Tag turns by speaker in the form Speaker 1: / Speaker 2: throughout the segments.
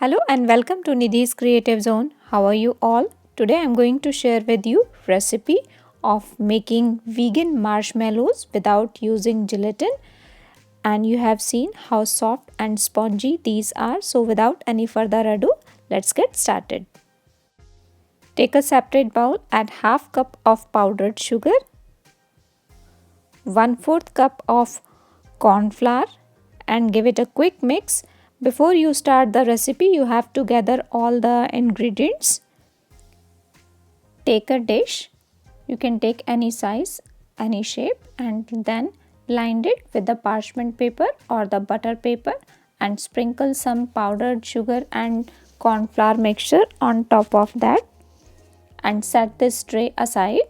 Speaker 1: Hello and welcome to Nidhi's Creative Zone. How are you all? Today I'm going to share with you recipe of making vegan marshmallows without using gelatin, and you have seen how soft and spongy these are. So without any further ado, let's get started. Take a separate bowl, add half cup of powdered sugar, 1/4 cup of corn flour and give it a quick mix. Before you start the recipe, you have to gather all the ingredients. Take a dish, you can take any size, any shape, and then line it with the parchment paper or the butter paper and sprinkle some powdered sugar and corn flour mixture on top of that and set this tray aside.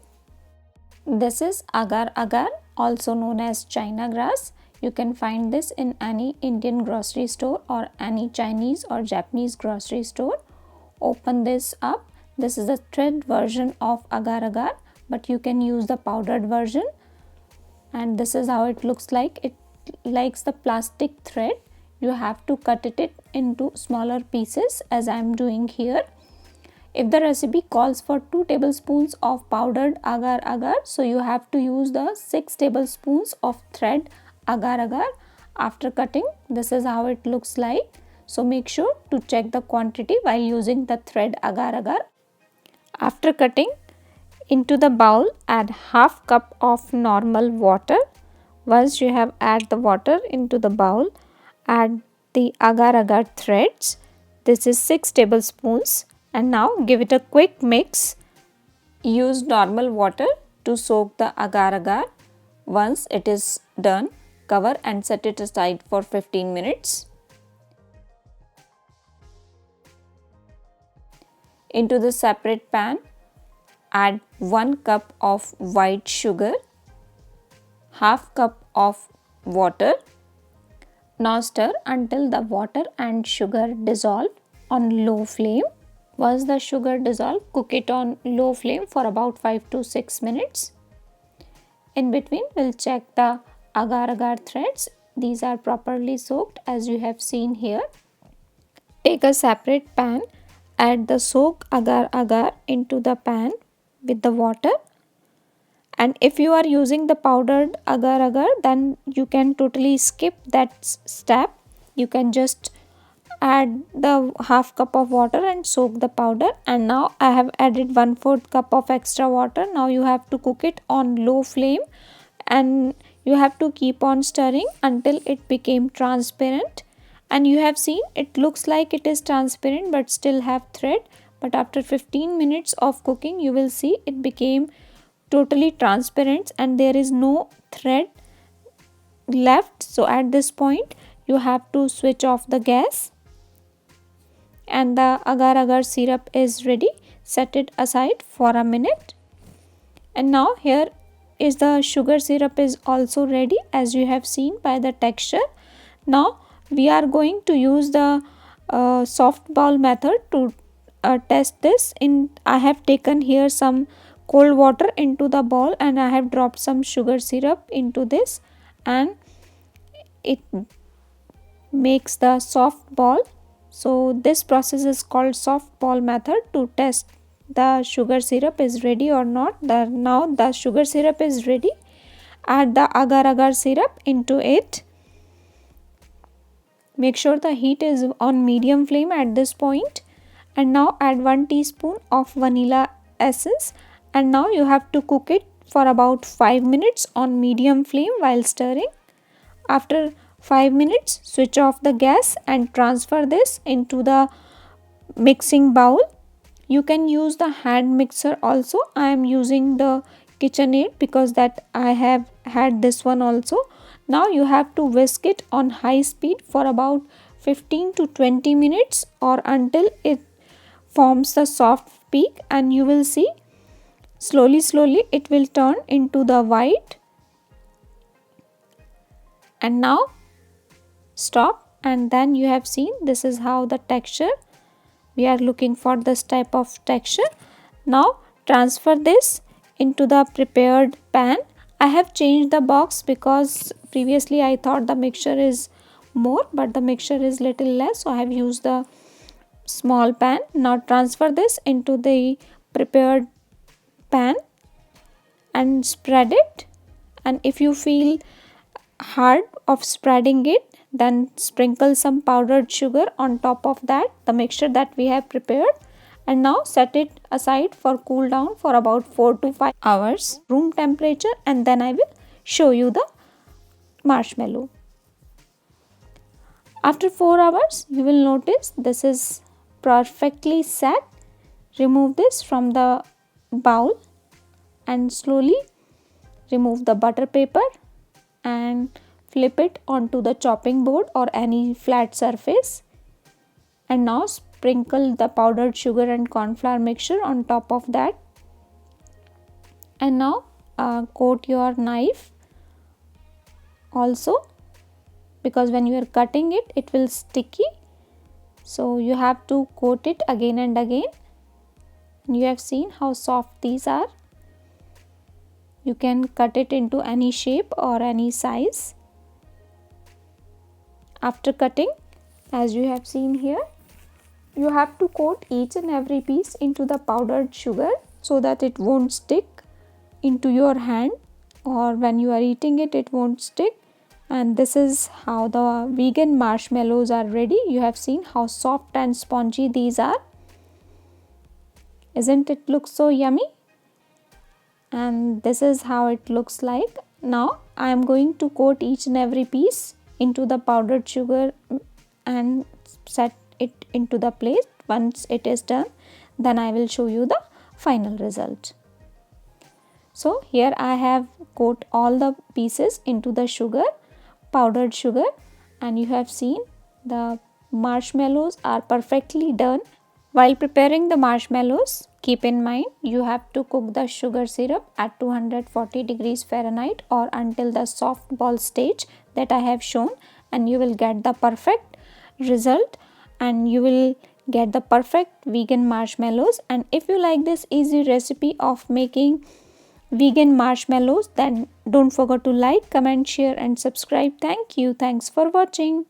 Speaker 1: This is agar agar, also known as China grass. You can find this in any Indian grocery store or any Chinese or Japanese grocery store. Open this up. This is the thread version of agar agar, but you can use the powdered version. And this is how it looks like. It likes the plastic thread. You have to cut it into smaller pieces as I am doing here. If the recipe calls for 2 tablespoons of powdered agar agar, so you have to use the 6 tablespoons of thread agar agar. After cutting, this is how it looks like. So make sure to check the quantity while using the thread agar agar. After cutting, into the bowl add half cup of normal water. Once you have add the water into the bowl, add the agar agar threads. This is 6 tablespoons. And now give it a quick mix. Use normal water to soak the agar agar. Once it is done, cover and set it aside for 15 minutes. Into the separate pan, add 1 cup of white sugar, half cup of water. Now stir until the water and sugar dissolve on low flame. Once the sugar dissolve, cook it on low flame for about 5 to 6 minutes. In between, we'll check the agar agar threads. These are properly soaked as you have seen here. Take a separate pan, add the soaked agar agar into the pan with the water. And if you are using the powdered agar agar, then you can totally skip that step. You can just add the half cup of water and soak the powder, and now I have added 1/4 cup of extra water. Now you have to cook it on low flame and you have to keep on stirring until it became transparent. And you have seen it looks like it is transparent but still have thread, but after 15 minutes of cooking you will see it became totally transparent and there is no thread left. So at this point you have to switch off the gas and the agar agar syrup is ready. Set it aside for a minute. And now here is the sugar syrup is also ready as you have seen by the texture. Now we are going to use the soft ball method to test this. I have taken here some cold water into the bowl and I have dropped some sugar syrup into this and it makes the soft ball. So this process is called soft ball method to test the sugar syrup is ready or not. Now the sugar syrup is ready. Add the agar agar syrup into it. Make sure the heat is on medium flame at this point. And now add 1 teaspoon of vanilla essence. And now you have to cook it for about 5 minutes on medium flame while stirring. After 5 minutes, switch off the gas and transfer this into the mixing bowl. You can use the hand mixer also. I am using the KitchenAid because that I have had this one also. Now you have to whisk it on high speed for about 15 to 20 minutes or until it forms the soft peak, and you will see slowly it will turn into the white. And now stop, and then you have seen this is how the texture. We are looking for this type of texture. Now transfer this into the prepared pan. I have changed the box because previously I thought the mixture is more but the mixture is little less, so I have used the small pan. Now transfer this into the prepared pan and spread it. And if you feel hard of spreading it, then sprinkle some powdered sugar on top of that, the mixture that we have prepared. And now set it aside for cool down for about 4 to 5 hours room temperature, and then I will show you the marshmallow. After 4 hours you will notice this is perfectly set. Remove this from the bowl and slowly remove the butter paper and flip it onto the chopping board or any flat surface. And now sprinkle the powdered sugar and corn flour mixture on top of that. And now coat your knife also, because when you are cutting it, it will sticky. So you have to coat it again and again. And you have seen how soft these are. You can cut it into any shape or any size. After cutting, as you have seen here, you have to coat each and every piece into the powdered sugar so that it won't stick into your hand, or when you are eating it, it won't stick. And this is how the vegan marshmallows are ready. You have seen how soft and spongy these are. Isn't it look so yummy? And this is how it looks like. Now I am going to coat each and every piece into the powdered sugar and set it into the plate. Once it is done, then I will show you the final result. So here I have coat all the pieces into the sugar, powdered sugar, and you have seen the marshmallows are perfectly done. While preparing the marshmallows, keep in mind you have to cook the sugar syrup at 240 degrees Fahrenheit or until the soft ball stage that I have shown, and you will get the perfect result and you will get the perfect vegan marshmallows. And if you like this easy recipe of making vegan marshmallows, then don't forget to like, comment, share and subscribe. Thank you. Thanks for watching.